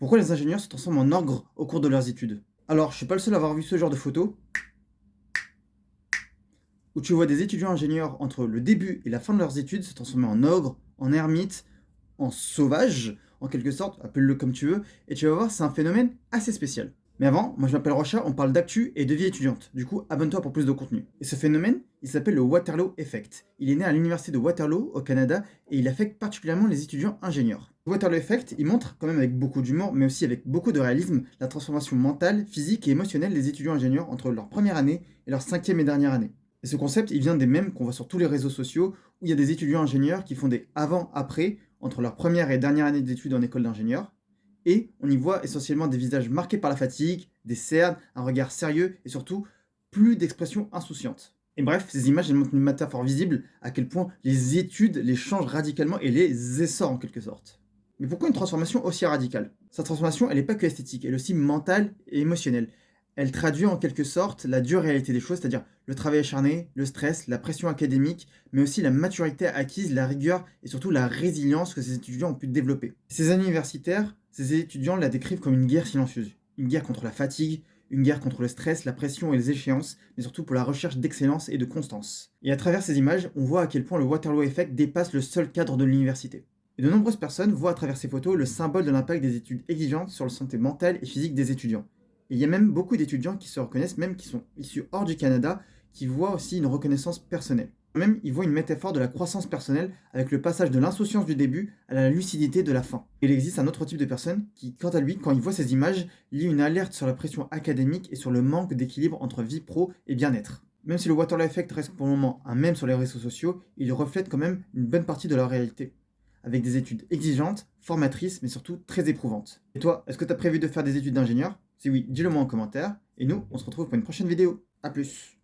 Pourquoi les ingénieurs se transforment en ogres au cours de leurs études? Alors, je suis pas le seul à avoir vu ce genre de photo, où tu vois des étudiants ingénieurs entre le début et la fin de leurs études se transformer en ogres, en ermites, en sauvages, en quelque sorte, appelle-le comme tu veux, et tu vas voir, c'est un phénomène assez spécial. Mais avant, moi je m'appelle Rocha, on parle d'actu et de vie étudiante. Du coup, abonne-toi pour plus de contenu. Et ce phénomène, il s'appelle le Waterloo Effect. Il est né à l'université de Waterloo, au Canada, et il affecte particulièrement les étudiants ingénieurs. Le Waterloo Effect, il montre, quand même avec beaucoup d'humour, mais aussi avec beaucoup de réalisme, la transformation mentale, physique et émotionnelle des étudiants ingénieurs entre leur première année et leur cinquième et dernière année. Et ce concept, il vient des mèmes qu'on voit sur tous les réseaux sociaux, où il y a des étudiants ingénieurs qui font des avant-après entre leur première et dernière année d'études en école d'ingénieur, et on y voit essentiellement des visages marqués par la fatigue, des cernes, un regard sérieux et surtout plus d'expressions insouciantes. Et bref, ces images elles montrent une métaphore visible à quel point les études les changent radicalement et les essorent en quelque sorte. Mais pourquoi une transformation aussi radicale? Sa transformation, elle n'est pas que esthétique, elle est aussi mentale et émotionnelle. Elle traduit en quelque sorte la dure réalité des choses, c'est-à-dire le travail acharné, le stress, la pression académique, mais aussi la maturité acquise, la rigueur et surtout la résilience que ces étudiants ont pu développer. Ces années universitaires, ces étudiants la décrivent comme une guerre silencieuse. Une guerre contre la fatigue, une guerre contre le stress, la pression et les échéances, mais surtout pour la recherche d'excellence et de constance. Et à travers ces images, on voit à quel point le Waterloo Effect dépasse le seul cadre de l'université. Et de nombreuses personnes voient à travers ces photos le symbole de l'impact des études exigeantes sur la santé mentale et physique des étudiants. Et il y a même beaucoup d'étudiants qui se reconnaissent, même qui sont issus hors du Canada, qui voient aussi une reconnaissance personnelle. Même, ils voient une métaphore de la croissance personnelle avec le passage de l'insouciance du début à la lucidité de la fin. Il existe un autre type de personne qui, quant à lui, quand il voit ces images, lit une alerte sur la pression académique et sur le manque d'équilibre entre vie pro et bien-être. Même si le Waterloo Effect reste pour le moment un mème sur les réseaux sociaux, il reflète quand même une bonne partie de la réalité. Avec des études exigeantes, formatrices, mais surtout très éprouvantes. Et toi, est-ce que tu as prévu de faire des études d'ingénieur? Si oui, dis-le moi en commentaire. Et nous, on se retrouve pour une prochaine vidéo. A plus.